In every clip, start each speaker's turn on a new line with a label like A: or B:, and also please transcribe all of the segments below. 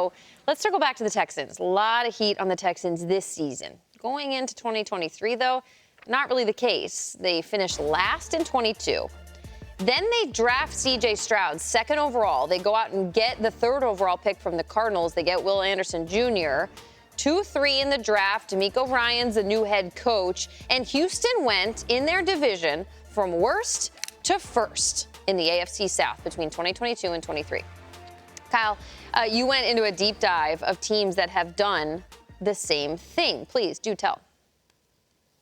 A: So let's circle back to the Texans. A lot of heat on the Texans this season. Going into 2023, though, not really the case. They finished last in 22. Then they draft C.J. Stroud, second overall. They go out and get the third overall pick from the Cardinals. They get Will Anderson Jr., 2-3 in the draft. DeMeco Ryans the new head coach. And Houston went in their division from worst to first in the AFC South between 2022 and 23. Kyle, you went into a deep dive of teams that have done the same thing. Please do tell.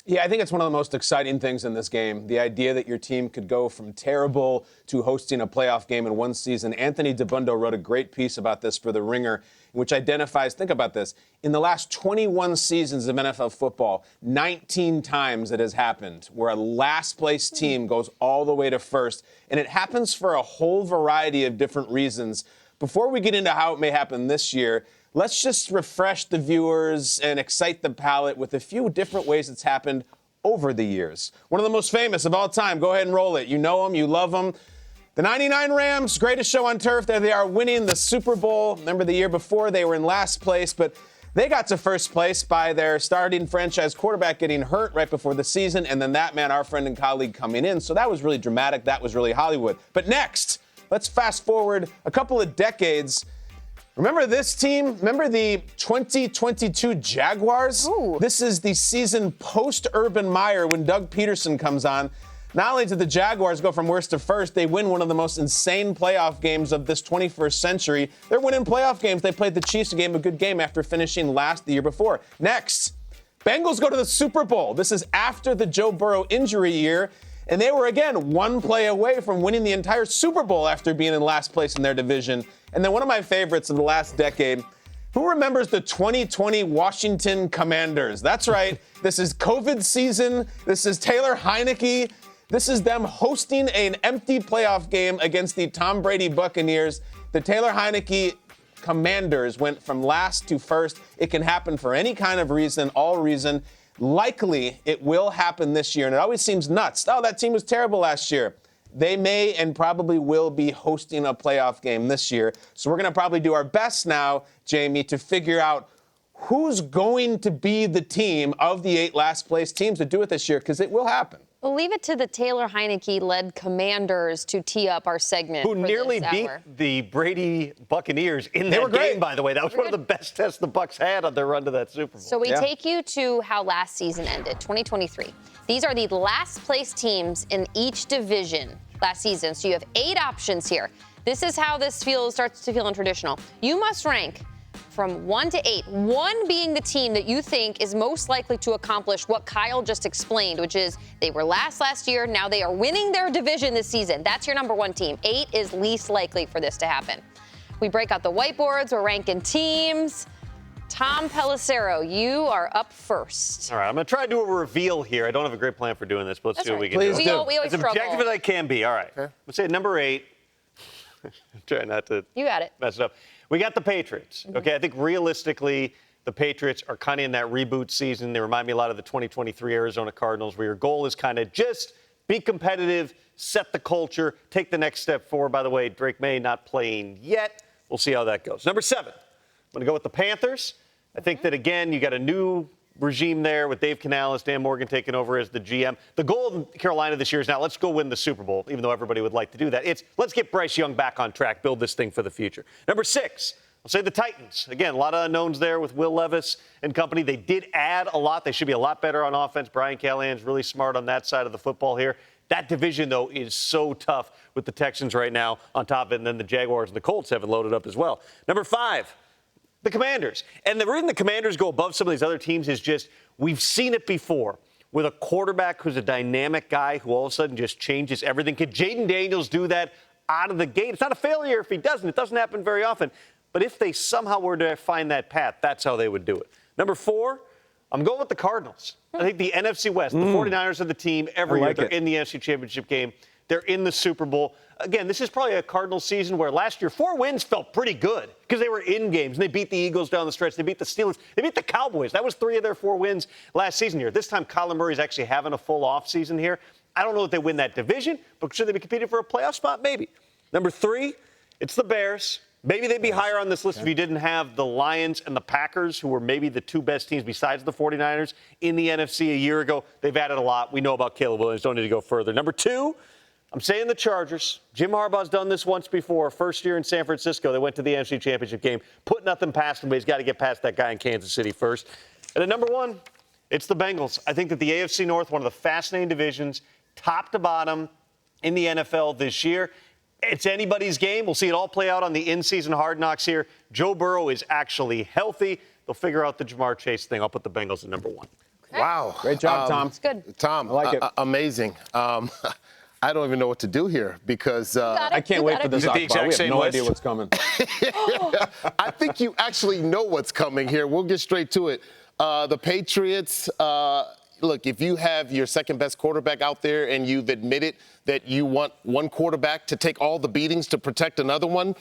B: Yeah, I think it's one of the most exciting things in this game. The idea that your team could go from terrible to hosting a playoff game in one season. Anthony DiBundo wrote a great piece about this for The Ringer, which identifies, think about this, in the last 21 seasons of NFL football, 19 times it has happened where a last-place team goes all the way to first, and it happens for a whole variety of different reasons. Before we get into how it may happen this year, let's just refresh the viewers and excite the palate with a few different ways it's happened over the years. One of the most famous of all time. Go ahead and roll it. You know them. You love them. The 99 Rams, greatest show on turf. There they are winning the Super Bowl. Remember the year before they were in last place, but they got to first place by their starting franchise quarterback getting hurt right before the season, and then that man, our friend and colleague, coming in. So that was really dramatic. That was really Hollywood. But next, let's fast forward a couple of decades. Remember this team? Remember the 2022 Jaguars?
A: Ooh.
B: This is the season post-Urban Meyer when Doug Peterson comes on. Not only did the Jaguars go from worst to first, they win one of the most insane playoff games of this 21st century. They're winning playoff games. They played the Chiefs a good game after finishing last the year before. Next, Bengals go to the Super Bowl. This is after the Joe Burrow injury year. And they were, again, one play away from winning the entire Super Bowl after being in last place in their division. And then one of my favorites of the last decade, who remembers the 2020 Washington Commanders? That's right. This is COVID season. This is Taylor Heineke. This is them hosting an empty playoff game against the Tom Brady Buccaneers. The Taylor Heineke Commanders went from last to first. It can happen for any kind of reason, all reason. Likely, it will happen this year, and it always seems nuts. Oh, that team was terrible last year. They may and probably will be hosting a playoff game this year. So we're going to probably do our best now, Jamie, to figure out who's going to be the team of the 8 last-place teams to do it this year, because it will happen.
A: We'll leave it to the Taylor Heineke-led Commanders to tee up our segment.
C: Who nearly beat the Brady Buccaneers in that game, by the way. That was one of the best tests the Bucs had on their run to that Super Bowl.
A: So we take you to how last season ended, 2023. These are the last-place teams in each division last season. So you have 8 options here. This is how this starts to feel untraditional. You must rank from 1 to 8, 1 being the team that you think is most likely to accomplish what Kyle just explained, which is they were last year, now they are winning their division this season. That's your number 1 team. 8 is least likely for this to happen. We break out the whiteboards, we're ranking teams. Tom Pelissero, you are up first.
C: All right, I'm going to try to do a reveal here. I don't have a great plan for doing this, but let's see what we can do.
A: We always
C: as objective as I can be. All right. Okay. Let's say number 8. Try not to mess it up. We got the Patriots. Okay, I think realistically, the Patriots are kind of in that reboot season. They remind me a lot of the 2023 Arizona Cardinals, where your goal is kind of just be competitive, set the culture, take the next step forward. By the way, Drake May not playing yet. We'll see how that goes. Number 7, I'm going to go with the Panthers. I think that, again, you got a new regime there with Dave Canales, Dan Morgan taking over as the GM. The goal of Carolina this year is now let's go win the Super Bowl, even though everybody would like to do that. It's let's get Bryce Young back on track, build this thing for the future. Number 6, I'll say the Titans. Again, a lot of unknowns there with Will Levis and company. They did add a lot. They should be a lot better on offense. Brian Callahan's really smart on that side of the football here. That division, though, is so tough with the Texans right now on top of it, and then the Jaguars and the Colts have it loaded up as well. Number 5, the Commanders. And the reason the Commanders go above some of these other teams is just we've seen it before with a quarterback who's a dynamic guy who all of a sudden just changes everything. Could Jaden Daniels do that out of the gate? It's not a failure if he doesn't. It doesn't happen very often. But if they somehow were to find that path, that's how they would do it. Number 4, I'm going with the Cardinals. I think the NFC West, the 49ers are the team every year. They're in the NFC Championship game. They're in the Super Bowl. Again, this is probably a Cardinals season where last year 4 wins felt pretty good because they were in games. And they beat the Eagles down the stretch. They beat the Steelers. They beat the Cowboys. That was 3 of their 4 wins last season here. This time, Kyler Murray's actually having a full offseason here. I don't know if they win that division, but should they be competing for a playoff spot? Maybe. Number 3, it's the Bears. Maybe they'd be higher on this list if you didn't have the Lions and the Packers, who were maybe the two best teams besides the 49ers in the NFC a year ago. They've added a lot. We know about Caleb Williams. Don't need to go further. Number 2, I'm saying the Chargers. Jim Harbaugh's done this once before. First year in San Francisco, they went to the NFC Championship game. Put nothing past him, but he's got to get past that guy in Kansas City first. And at number 1, it's the Bengals. I think that the AFC North, one of the fascinating divisions, top to bottom in the NFL this year. It's anybody's game. We'll see it all play out on the in-season Hard Knocks here. Joe Burrow is actually healthy. They'll figure out the Jamar Chase thing. I'll put the Bengals at number 1.
D: Okay. Wow.
B: Great job, Tom.
A: It's good.
D: Tom,
B: I like it.
D: Amazing. I don't even know what to do here because
B: I can't wait for this.
C: The exact
B: we have
C: same
B: no
C: list?
B: idea what's coming.
D: I think you actually know what's coming here. We'll get straight to it. The Patriots, look, if you have your second-best quarterback out there and you've admitted that you want one quarterback to take all the beatings to protect another one,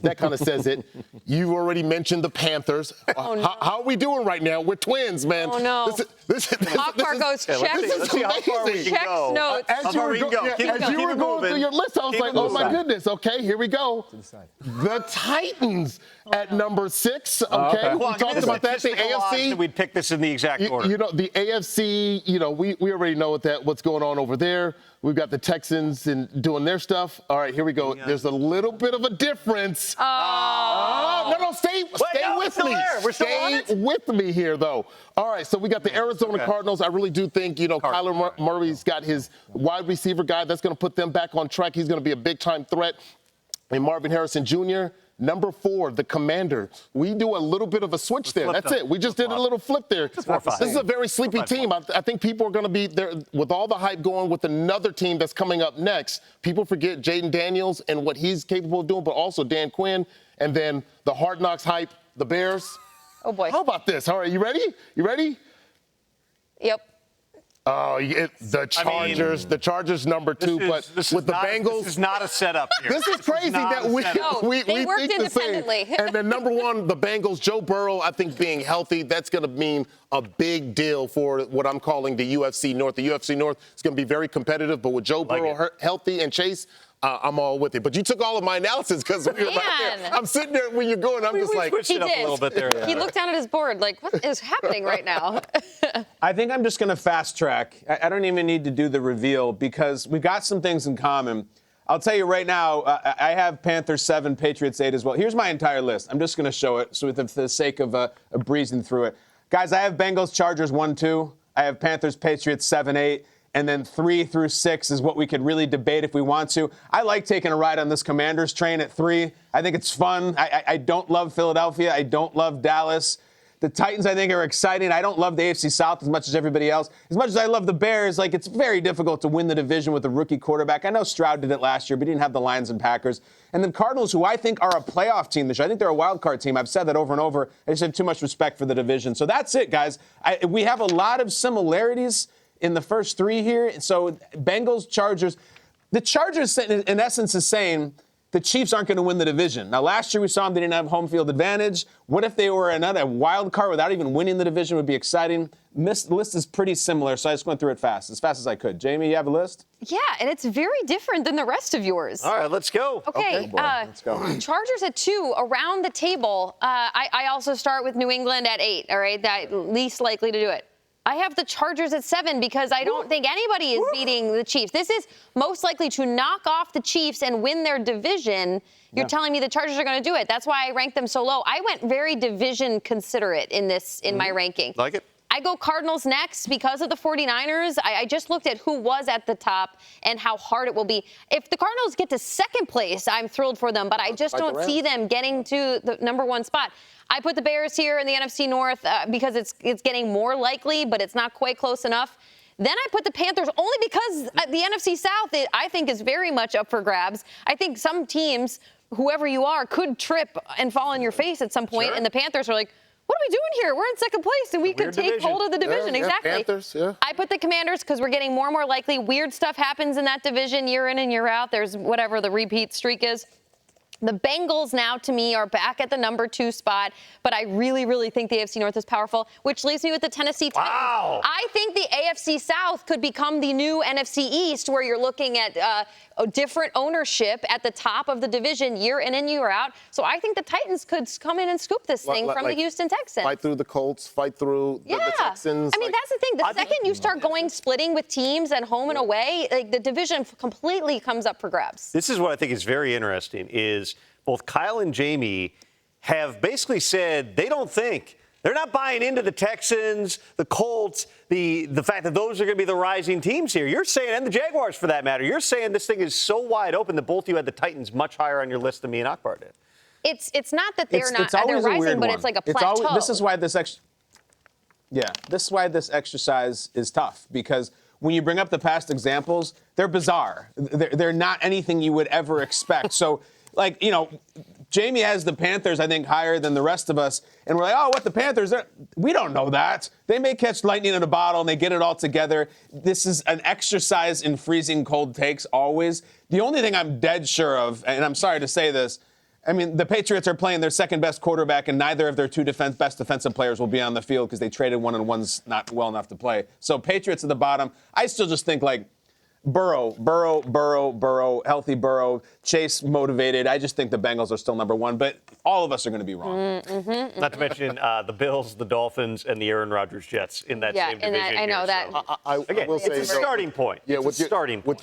D: that kind of says it. You already mentioned the Panthers.
A: Oh, no.
D: How are we doing right now? We're twins, man.
A: Oh, no.
D: Hawkar
A: goes, check.
D: Let's see how far we can
A: Checks
D: go.
A: notes.
D: As you were going through your list, I was like, oh, my goodness. Okay, here we go. The Titans at number 6. Okay, we talked about that. The AFC.
C: We'd pick this in the exact order.
D: You know, the AFC, we already know what's going on over there. We've got the Texans and doing their stuff. All right, here we go. There's a little bit of a difference. No, stay with me. Stay with me here, though. All right, so we got the Arizona Cardinals. I really do think, Kyler Murray's got his wide receiver guy. That's going to put them back on track. He's going to be a big-time threat. And Marvin Harrison Jr., number 4, the Commander. We do a little bit of a switch there. That's it. We just did a little flip there. This is a very sleepy team. I think people are going to be there with all the hype going with another team that's coming up next. People forget Jaden Daniels and what he's capable of doing, but also Dan Quinn. And then the Hard Knocks hype, the Bears.
A: Oh, boy.
D: How about this? All right, you ready? You ready?
A: Yep.
D: Oh, the Chargers. The Chargers number 2, but with the Bengals.
C: This is not a setup here.
D: This is crazy that we
A: they worked
D: think the same.
A: independently.
D: And then number 1, the Bengals. Joe Burrow, I think being healthy, that's going to mean a big deal for what I'm calling the UFC North. The UFC North is going to be very competitive, but with Joe Burrow healthy and Chase, I'm all with it. But you took all of my analysis because we were right there. I'm sitting there when you're going. I'm just like,
C: switched it up a little bit there.
A: He looked down at his board like, what is happening right now?
B: I think I'm just going to fast track. I don't even need to do the reveal because we've got some things in common. I'll tell you right now, I have Panthers 7, Patriots 8 as well. Here's my entire list. I'm just going to show it so for the sake of breezing through it. Guys, I have Bengals, Chargers 1, 2. I have Panthers, Patriots 7, 8. And then 3 through 6 is what we could really debate if we want to. I like taking a ride on this Commanders train at 3. I think it's fun. I don't love Philadelphia. I don't love Dallas. The Titans, I think, are exciting. I don't love the AFC South as much as everybody else. As much as I love the Bears, it's very difficult to win the division with a rookie quarterback. I know Stroud did it last year, but he didn't have the Lions and Packers. And then Cardinals, who I think are a playoff team this year. I think they're a wild card team. I've said that over and over. I just have too much respect for the division. So that's it, guys. We have a lot of similarities in the first 3 here. So Bengals, Chargers. The Chargers, in essence, is saying the Chiefs aren't going to win the division. Now, last year we saw them, they didn't have home field advantage. What if they were another wild card without even winning the division would be exciting. The list is pretty similar, so I just went through it fast as I could. Jamie, you have a list?
A: Yeah, and it's very different than the rest of yours.
C: All right, let's go.
A: Okay,
B: let's go.
A: Chargers at 2, around the table. I also start with New England at 8, all right? That least likely to do it. I have the Chargers at 7 because I don't think anybody is beating the Chiefs. This is most likely to knock off the Chiefs and win their division. You're telling me the Chargers are going to do it. That's why I ranked them so low. I went very division considerate in my ranking.
C: Like it?
A: I go Cardinals next because of the 49ers. I just looked at who was at the top and how hard it will be. If the Cardinals get to second place, I'm thrilled for them, but I just don't see them getting to the number 1 spot. I put the Bears here in the NFC North because it's getting more likely, but it's not quite close enough. Then I put the Panthers only because the NFC South, I think, is very much up for grabs. I think some teams, whoever you are, could trip and fall on your face at some point, and the Panthers are like, what are we doing here? We're in second place, and we could take hold of the division. Exactly.
D: Panthers,
A: I put the Commanders because we're getting more and more likely. Weird stuff happens in that division year in and year out. There's whatever the repeat streak is. The Bengals now, to me, are back at the number 2 spot, but I really, really think the AFC North is powerful, which leaves me with the Tennessee Titans.
C: Wow.
A: I think the AFC South could become the new NFC East, where you're looking at a different ownership at the top of the division year in and year out. So I think the Titans could come in and scoop this thing from the Houston Texans.
D: Fight through the Colts, fight through the Texans.
A: I mean, that's the thing. The second you start splitting with teams at home and away, like, the division completely comes up for grabs.
C: This is what I think is very interesting is both Kyle and Jamie have basically said they're not buying into the Texans, the Colts, the fact that those are going to be the rising teams here. You're saying, and the Jaguars for that matter, you're saying this thing is so wide open that both of you had the Titans much higher on your list than me and Akbar did.
A: It's not that they're rising, but it's like a plateau.
B: This is why this exercise is tough, because when you bring up the past examples, they're bizarre. They're not anything you would ever expect. So, like, you know, Jamie has the Panthers, I think, higher than the rest of us. And we're like, oh, what, the Panthers? We don't know that. They may catch lightning in a bottle and they get it all together. This is an exercise in freezing cold takes always. The only thing I'm dead sure of, and I'm sorry to say this, I mean, the Patriots are playing their second best quarterback, and neither of their two best defensive players will be on the field because they traded one and one's not well enough to play. So Patriots at the bottom. I still just think, like, Burrow, healthy Burrow, Chase motivated. I just think the Bengals are still number 1, but all of us are going to be wrong.
C: Not to mention the Bills, the Dolphins, and the Aaron Rodgers Jets in that same division.
A: I know that.
C: Again, it's a starting point.
D: Yeah,
C: it's a starting point.